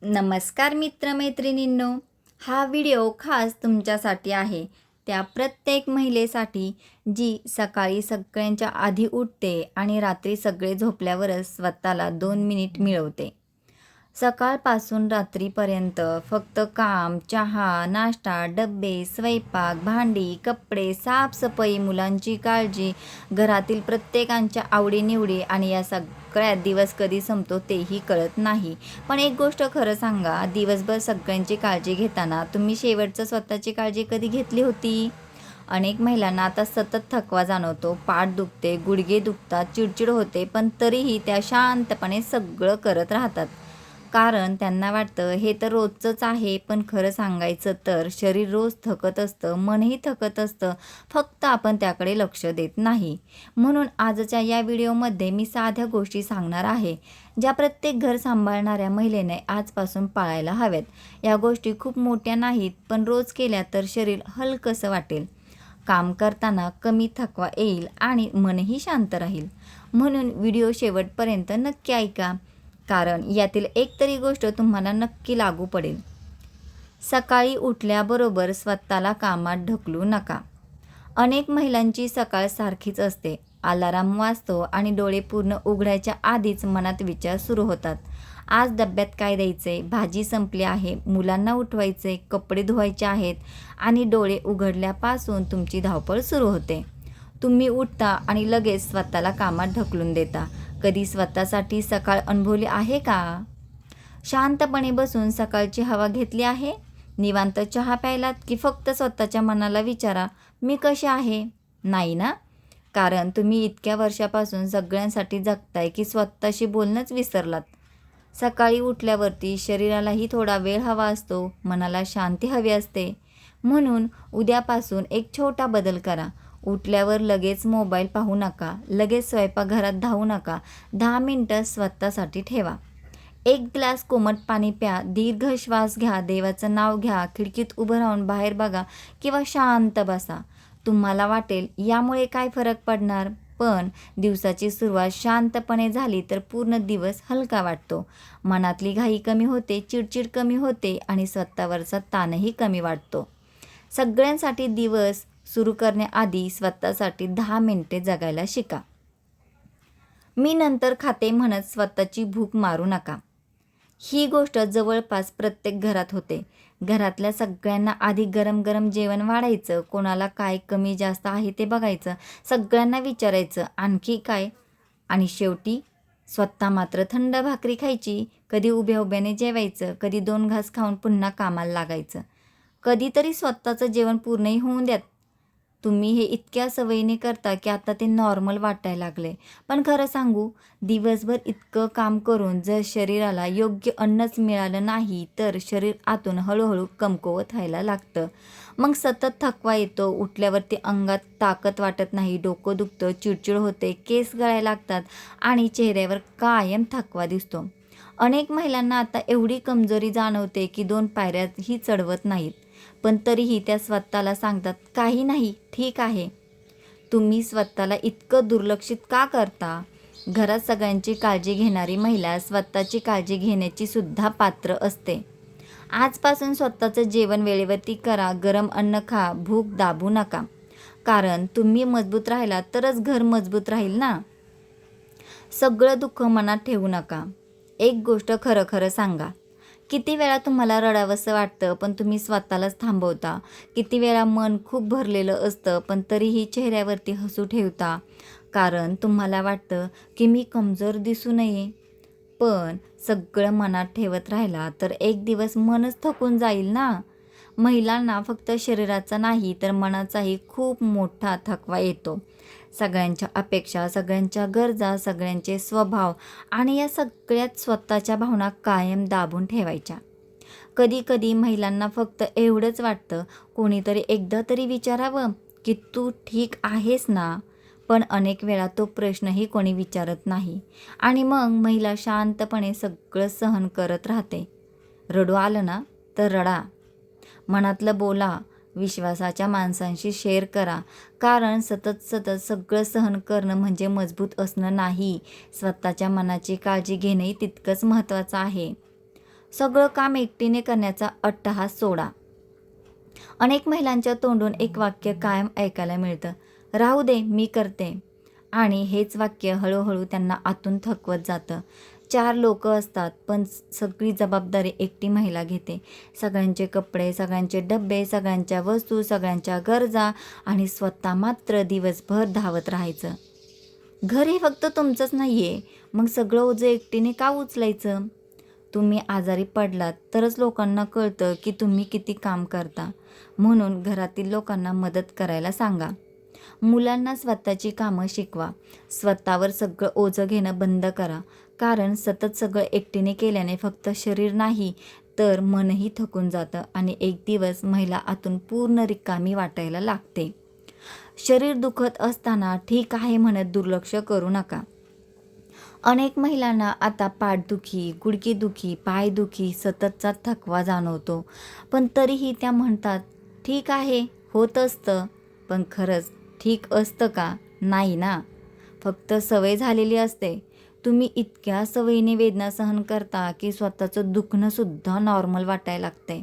नमस्कार मित्रमैत्रिणींनो, हा व्हिडिओ खास तुमच्यासाठी आहे. त्या प्रत्येक महिलेसाठी जी सकाळी सगळ्यांच्या आधी उठते आणि रात्री सगळे झोपल्यावरच स्वतःला 2 मिनिट मिळवते. सकाळपासून रात्रीपर्यंत फक्त काम, चहा, नाश्ता, डब्बे, स्वयंपाक, भांडी, कपडे, साफसफाई, मुलांची काळजी, घरातील प्रत्येकांच्या आवडीनिवडी आणि या सगळ्यात दिवस कधी संपतो तेही कळत नाही. पण एक गोष्ट खरं सांगा, दिवसभर सगळ्यांची काळजी घेताना तुम्ही शेवटचं स्वतःची काळजी कधी घेतली होती? अनेक महिलांना आता सतत थकवा जाणवतो, पाठ दुखते, गुडघे दुखतात, चिडचिड होते, पण तरीही त्या शांतपणे सगळं करत राहतात. कारण त्यांना वाटतं हे तर रोजचंच आहे. पण खरं सांगायचं तर शरीर रोज थकत असतं, मनही थकत असतं, फक्त आपण त्याकडे लक्ष देत नाही. म्हणून आजच्या या व्हिडिओमध्ये मी साध्या गोष्टी सांगणार आहे, ज्या प्रत्येक घर सांभाळणाऱ्या महिलेने आजपासून पाळायला हव्यात. या गोष्टी खूप मोठ्या नाहीत, पण रोज केल्या तर शरीर हलकंसं वाटेल, काम करताना कमी थकवा येईल आणि मनही शांत राहील. म्हणून व्हिडिओ शेवटपर्यंत नक्की ऐका, कारण यातील एक तरी गोष्ट तुम्हाला नक्की लागू पडेल. सकाळी उठल्याबरोबर स्वतःला कामात ढकलू नका. अनेक महिलांची सकाळ सारखीच असते. अलार्म वाजतो आणि डोळे पूर्ण उघडायच्या आधीच मनात विचार सुरू होतात. आज डब्यात काय द्यायचे, भाजी संपली आहे, मुलांना उठवायचे, कपडे धुवायचे आहेत आणि डोळे उघडल्यापासून तुमची धावपळ सुरू होते. तुम्ही उठता आणि लगेच स्वतःला कामात ढकलून देता. कधी स्वतःसाठी सकाळ अनुभवली आहे का? शांतपणे बसून सकाळची हवा घेतली आहे? निवांत चहा प्यायलात की फक्त स्वतःच्या मनाला विचारा, मी कशी आहे? नाही ना? कारण तुम्ही इतक्या वर्षापासून सगळ्यांसाठी जगताय की स्वतःशी बोलणंच विसरलात. सकाळी उठल्यावरती शरीरालाही थोडा वेळ हवा असतो, मनाला शांती हवी असते. म्हणून उद्यापासून एक छोटा बदल करा. उठल्यावर लगेच मोबाईल पाहू नका, लगेच स्वयंपाकघरात धावू नका. 10 मिनिटं स्वतःसाठी ठेवा. एक ग्लास कोमट पाणी प्या, दीर्घ श्वास घ्या, देवाचं नाव घ्या, खिडकीत उभं राहून बाहेर बघा किंवा शांत बसा. तुम्हाला वाटेल यामुळे काय फरक पडणार? पण दिवसाची सुरुवात शांतपणे झाली तर पूर्ण दिवस हलका वाटतो. मनातली घाई कमी होते, चिडचिड कमी होते आणि स्वतःवरचा ताणही कमी वाटतो. सगळ्यांसाठी दिवस सुरू करण्याआधी स्वतःसाठी 10 मिनिटे जगायला शिका. मी नंतर खाते म्हणत स्वतःची भूक मारू नका. ही गोष्ट जवळपास प्रत्येक घरात होते. घरातल्या सगळ्यांना आधी गरम गरम जेवण वाढायचं, कोणाला काय कमी जास्त आहे ते बघायचं, सगळ्यांना विचारायचं आणखी काय, आणि शेवटी स्वतः मात्र थंड भाकरी खायची. कधी उभ्या उभ्याने जेवायचं, कधी 2 घास खाऊन पुन्हा कामाला लागायचं. कधीतरी स्वतःचं जेवण पूर्णही होऊन द्यात. तुम्ही हे इतक्या सवयीने करता की आता ते नॉर्मल वाटायला लागले. पण खरं सांगू, दिवसभर इतकं काम करून जर शरीराला योग्य अन्नच मिळालं नाही तर शरीर आतून हळूहळू कमकुवत व्हायला लागतं. मग सतत थकवा येतो, उठल्यावरती अंगात ताकद वाटत नाही, डोकं दुखतं, चिडचिड होते, केस गळायला लागतात आणि चेहऱ्यावर कायम थकवा दिसतो. अनेक महिलांना आता एवढी कमजोरी जाणवते की 2 पायऱ्याही चढवत नाहीत. पण तरीही त्या स्वतःला सांगतात, काही नाही, ठीक आहे. तुम्ही स्वतःला इतकं दुर्लक्षित का करता? घरात सगळ्यांची काळजी घेणारी महिला स्वतःची काळजी घेण्याची सुद्धा पात्र असते. आजपासून स्वतःचं जेवण वेळेवरती करा, गरम अन्न खा, भूक दाबू नका. कारण तुम्ही मजबूत राहिलात तरच घर मजबूत राहील ना. सगळं दुःख मनात ठेवू नका. एक गोष्ट खरं खरं सांगा. किती वेळा तुम्हाला रडावंसं वाटतं पण तुम्ही स्वतःलाच थांबवता? किती वेळा मन खूप भरलेलं असतं पण तरीही चेहऱ्यावरती हसू ठेवता? कारण तुम्हाला वाटतं की मी कमजोर दिसू नये. पण सगळं मनात ठेवत राहिला तर एक दिवस मनच थकून जाईल ना. महिलांना फक्त शरीराचा नाही तर मनाचाही खूप मोठा थकवा येतो. सगळ्यांच्या अपेक्षा, सगळ्यांच्या गरजा, सगळ्यांचे स्वभाव आणि या सगळ्यात स्वतःच्या भावना कायम दाबून ठेवायच्या. कधी कधी महिलांना फक्त एवढंच वाटतं, कोणीतरी एकदा तरी विचारावं की तू ठीक आहेस ना. पण अनेक वेळा तो प्रश्नही कोणी विचारत नाही आणि मग महिला शांतपणे सगळं सहन करत राहते. रडू आलं ना तर रडा, मनातलं बोला, विश्वासाच्या माणसांशी शेअर करा. कारण सतत सगळं सहन करणं म्हणजे मजबूत असणं नाही. स्वतःच्या मनाची काळजी घेणंही तितकंच महत्त्वाचं आहे. सगळं काम एकटीने करण्याचा अट्टहास सोडा. अनेक महिलांच्या तोंडून एक वाक्य कायम ऐकायला मिळतं, राहू दे मी करते. आणि हेच वाक्य हळूहळू त्यांना आतून थकवत जातं. 4 लोक असतात पण सगळी जबाबदारी एकटी महिला घेते. सगळ्यांचे कपडे, सगळ्यांचे डब्बे, सगळ्यांच्या वस्तू, सगळ्यांच्या गरजा आणि स्वतः मात्र दिवसभर धावत राहायचं. घर हे फक्त तुमचंच नाही आहे, मग सगळं ओझं एकटीने का उचलायचं? तुम्ही आजारी पडलात तरच लोकांना कळतं की तुम्ही किती काम करता. म्हणून घरातील लोकांना मदत करायला सांगा. मुलांना स्वतःची कामं शिकवा. स्वतःवर सगळं ओझं घेणं बंद करा. कारण सतत सगळं एकटीने केल्याने फक्त शरीर नाही तर मनही थकून जातं आणि एक दिवस महिला आतून पूर्ण रिकामी वाटायला लागते. शरीर दुखत असताना ठीक आहे म्हणत दुर्लक्ष करू नका. अनेक महिलांना आता पाठदुखी, गुडघेदुखी, पायदुखी, सततचा थकवा जाणवतो. पण तरीही त्या म्हणतात, ठीक आहे, होत असतं. पण खरंच ठीक असतं का? नाही ना. फक्त सवय झालेली असते. तुम्ही इतक्या सवयीने वेदना सहन करता की स्वतःचं दुखणंसुद्धा नॉर्मल वाटायला लागतंय.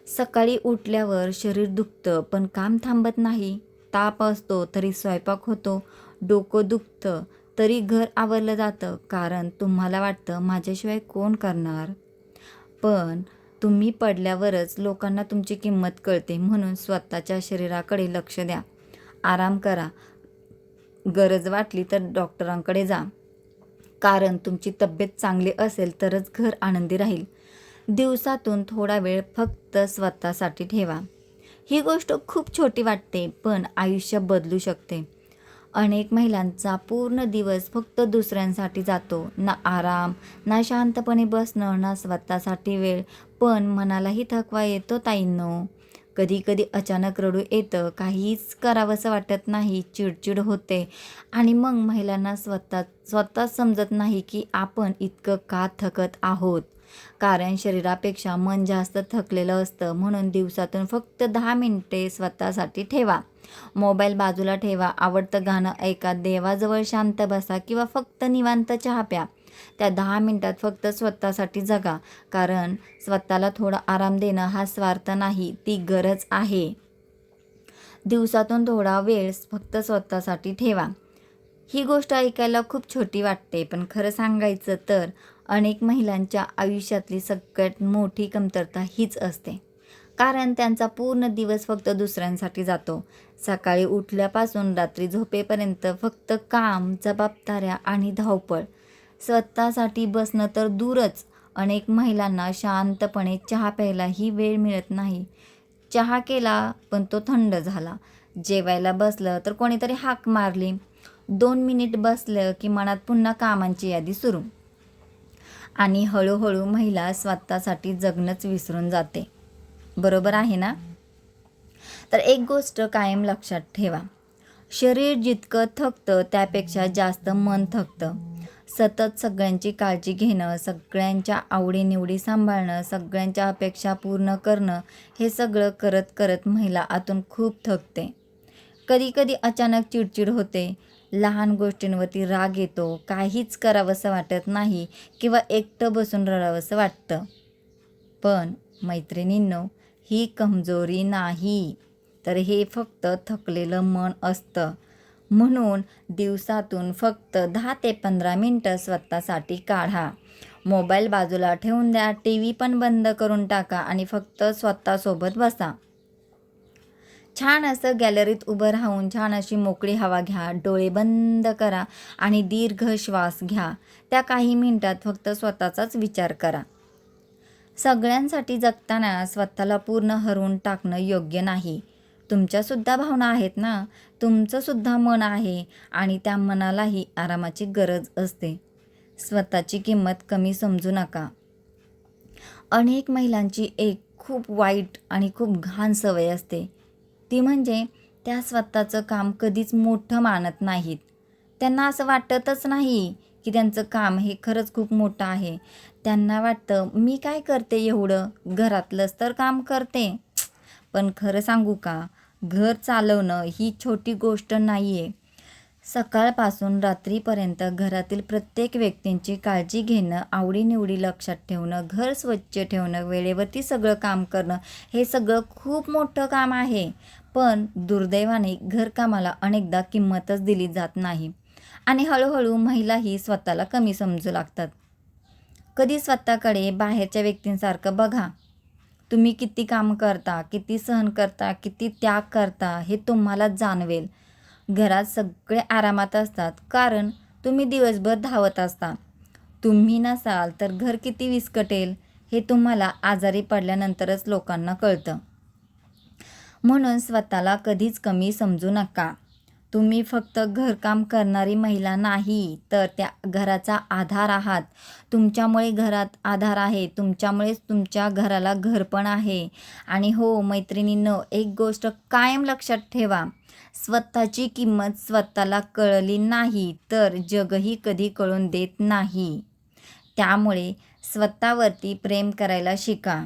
सकाळी उठल्यावर शरीर दुखतं पण काम थांबत नाही. ताप असतो तरी स्वयंपाक होतो. डोकं दुखतं तरी घर आवरलं जातं. कारण तुम्हाला वाटतं माझ्याशिवाय कोण करणार. पण तुम्ही पडल्यावरच लोकांना तुमची किंमत कळते. म्हणून स्वतःच्या शरीराकडे लक्ष द्या. आराम करा. गरज वाटली तर डॉक्टरांकडे जा. कारण तुमची तब्येत चांगली असेल तरच घर आनंदी राहील. दिवसातून थोडा वेळ फक्त स्वतःसाठी ठेवा. ही गोष्ट खूप छोटी वाटते पण आयुष्य बदलू शकते. अनेक महिलांचा पूर्ण दिवस फक्त दुसऱ्यांसाठी जातो. ना आराम, ना शांतपणे बसणं, ना स्वतःसाठी वेळ. पण मनालाही थकवा येतो ताईंनो. कधी कधी अचानक रडू येतं. काहीच करावंसं वाटत नाही. चिडचिड होते. आणि मग महिलांना स्वतःच समजत नाही की आपण इतकं का थकत आहोत. कारण शरीरापेक्षा मन जास्त थकलेलं असतं. म्हणून दिवसातून फक्त 10 मिनिटे स्वतःसाठी ठेवा. मोबाईल बाजूला ठेवा. आवडतं गाणं ऐका. देवाजवळ शांत बसा किंवा फक्त निवांत चहा प्या. त्या 10 मिनिटात फक्त स्वतःसाठी जगा. कारण स्वतःला थोडा आराम देणं हा स्वार्थ नाही, ती गरज आहे. दिवसातून थोडा वेळ फक्त स्वतःसाठी ठेवा. ही गोष्ट ऐकायला खूप छोटी वाटते पण खरं सांगायचं तर अनेक महिलांच्या आयुष्यातली सगळ्यात मोठी कमतरता हीच असते. कारण त्यांचा पूर्ण दिवस फक्त दुसऱ्यांसाठी जातो. सकाळी उठल्यापासून रात्री झोपेपर्यंत फक्त काम, जबाबदाऱ्या आणि धावपळ. स्वतःसाठी बसणं तर दूरच. अनेक महिलांना शांतपणे चहा प्यायलाही वेळ मिळत नाही. चहा केला पण तो थंड झाला. जेवायला बसलं तर कोणीतरी हाक मारली. 2 मिनिट बसलं की मनात पुन्हा कामांची यादी सुरू. आणि हळूहळू महिला स्वतःसाठी जगणंच विसरून जाते. बरोबर आहे ना? तर एक गोष्ट कायम लक्षात ठेवा. शरीर जितकं थकतं त्यापेक्षा जास्त मन थकतं. सतत सगळ्यांची काळजी घेणं, सगळ्यांच्या आवडीनिवडी सांभाळणं, सगळ्यांच्या अपेक्षा पूर्ण करणं हे सगळं करत करत महिला आतून खूप थकते. कधीकधी अचानक चिडचिड होते. लहान गोष्टींवरती राग येतो. काहीच करावंसं वाटत नाही किंवा एकटं बसून रडावंसं वाटतं. पण मैत्रिणींनो, ही कमजोरी नाही तर हे फक्त थकलेलं मन असतं. म्हणून दिवसातून फक्त 10 ते 15 मिनटं स्वतःसाठी काढा. मोबाईल बाजूला ठेवून द्या. TV पण बंद करून टाका आणि फक्त स्वतःसोबत बसा. छान असं गॅलरीत उभं राहून छान अशी मोकळी हवा घ्या. डोळे बंद करा आणि दीर्घ श्वास घ्या. त्या काही मिनिटात फक्त स्वतःचाच विचार करा. सगळ्यांसाठी जगताना स्वतःला पूर्ण हरवून टाकणं योग्य नाही. तुमच्यासुद्धा भावना आहेत ना. तुमचंसुद्धा मन आहे आणि त्या मनालाही आरामाची गरज असते. स्वतःची किंमत कमी समजू नका. अनेक महिलांची एक खूप वाईट आणि खूप घाण सवय असते. ती म्हणजे त्या स्वतःचं काम कधीच मोठं मानत नाहीत. त्यांना असं वाटतच नाही की त्यांचं काम हे खरंच खूप मोठं आहे. त्यांना वाटतं मी काय करते एवढं, घरातलंच तर काम करते. पण खरं सांगू का, घर चालवणं ही छोटी गोष्ट नाही आहे. सकाळपासून रात्रीपर्यंत घरातील प्रत्येक व्यक्तींची काळजी घेणं, आवडीनिवडी लक्षात ठेवणं, घर स्वच्छ ठेवणं, वेळेवरती सगळं काम करणं, हे सगळं खूप मोठं काम आहे. पण दुर्दैवाने घरकामाला अनेकदा किंमतच दिली जात नाही आणि हळूहळू महिलाही स्वतःला कमी समजू लागतात. कधी स्वतःकडे बाहेरच्या व्यक्तींसारखं बघा. तुम्ही किती काम करता, किती सहन करता, किती त्याग करता हे तुम्हाला जाणवेल. घरात सगळे आरामात असतात कारण तुम्ही दिवसभर धावत असता. तुम्ही नसाल तर घर किती विस्कटेल हे तुम्हाला आजारी पडल्यानंतरच लोकांना कळतं. म्हणून स्वतःला कधीच कमी समजू नका. तुम्ही फक्त घरकाम करणारी महिला नाही, तर त्या घराचा आधार आहात. तुमच्यामुळे घरात आधार आहे, तुमच्यामुळेच तुमच्या घराला घर पण आहे. आणि हो मैत्रिणींनो, एक गोष्ट कायम लक्षात ठेवा, स्वतःची किंमत स्वतःला कळली नाही तर जगही कधी कळून देत नाही. त्यामुळे स्वतःवरती प्रेम करायला शिका.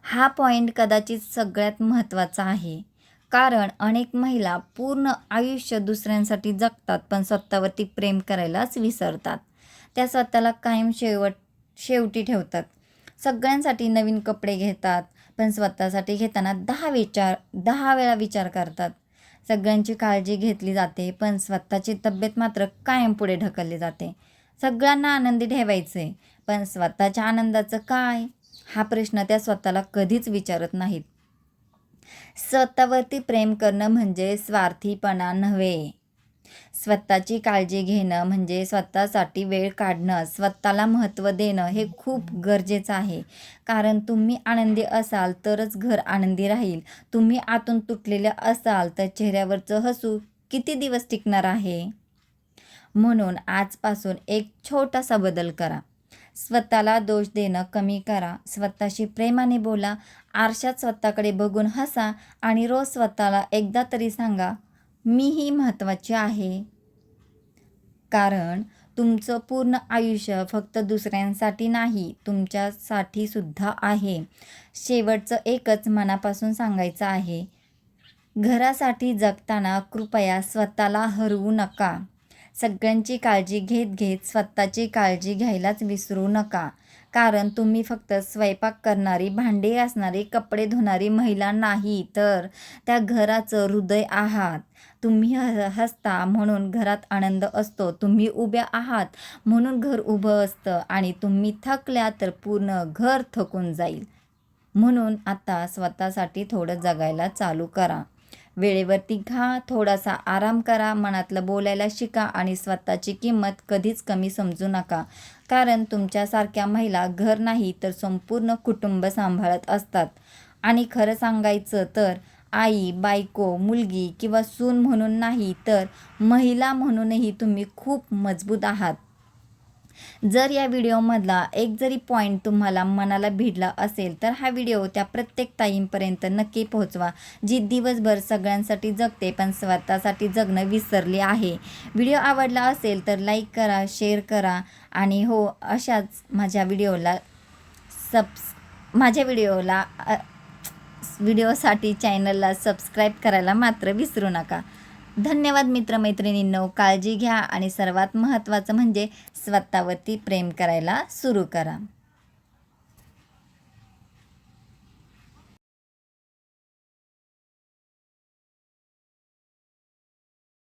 हा पॉईंट कदाचित सगळ्यात महत्त्वाचा आहे. कारण अनेक महिला पूर्ण आयुष्य दुसऱ्यांसाठी जगतात पण स्वतःवरती प्रेम करायलाच विसरतात. त्या स्वतःला कायम शेवटी ठेवतात. सगळ्यांसाठी नवीन कपडे घेतात पण स्वतःसाठी घेताना 10 वेळा विचार करतात. सगळ्यांची काळजी घेतली जाते पण स्वतःची तब्येत मात्र कायम पुढे ढकलली जाते. सगळ्यांना आनंदी ठेवायचे पण स्वतःच्या आनंदाचं काय, हा प्रश्न त्या स्वतःला कधीच विचारत नाहीत. स्वतःवरती प्रेम करणं म्हणजे स्वार्थीपणा नव्हे. स्वतःची काळजी घेणं म्हणजे स्वतःसाठी वेळ काढणं, स्वतःला महत्त्व देणं हे खूप गरजेचं आहे. कारण तुम्ही आनंदी असाल तरच घर आनंदी राहील. तुम्ही आतून तुटलेले असाल तर चेहऱ्यावरचं हसू किती दिवस टिकणार आहे. म्हणून आजपासून एक छोटासा बदल करा. स्वतःला दोष देणं कमी करा. स्वतःशी प्रेमाने बोला. आरशात स्वतःकडे बघून हसा आणि रोज स्वतःला एकदा तरी सांगा, मीही महत्त्वाची आहे. कारण तुमचं पूर्ण आयुष्य फक्त दुसऱ्यांसाठी नाही, तुमच्यासाठी सुद्धा आहे. शेवटचं एकच मनापासून सांगायचं आहे, घरासाठी जगताना कृपया स्वतःला हरवू नका. सगळ्यांची काळजी घेत घेत स्वतःची काळजी घ्यायलाच विसरू नका. कारण तुम्ही फक्त स्वयंपाक करणारी, भांडी घासणारी, कपडे धुणारी महिला नाही, तर त्या घराचं हृदय आहात. तुम्ही हसता म्हणून घरात आनंद असतो. तुम्ही उभ्या आहात म्हणून घर उभं असतं आणि तुम्ही थकल्या तर पूर्ण घर थकून जाईल. म्हणून आता स्वतःसाठी थोडं जगायला चालू करा. वेळेवरती खा, थोडासा आराम करा, मनातलं बोलायला शिका आणि स्वतःची किंमत कधीच कमी समजू नका. कारण तुमच्यासारख्या महिला घर नाही तर संपूर्ण कुटुंब सांभाळत असतात. आणि खरं सांगायचं तर आई, बायको, मुलगी किंवा सून म्हणून नाही तर महिला म्हणूनही तुम्ही खूप मजबूत आहात. जर या व्हिडिओमधला एक जरी पॉईंट तुम्हाला मनाला भिडला असेल तर हा व्हिडिओ त्या प्रत्येक ताईंपर्यंत नक्की पोहोचवा, जी दिवसभर सगळ्यांसाठी जगते पण स्वतःसाठी जगणं विसरली आहे. व्हिडिओ आवडला असेल तर लाईक करा, शेअर करा आणि हो अशाच माझ्या व्हिडिओसाठी चॅनलला सबस्क्राईब करायला मात्र विसरू नका. धन्यवाद मित्रमैत्रिणींनो. काळजी घ्या आणि सर्वात महत्त्वाचं म्हणजे स्वतःवरती प्रेम करायला सुरू करा.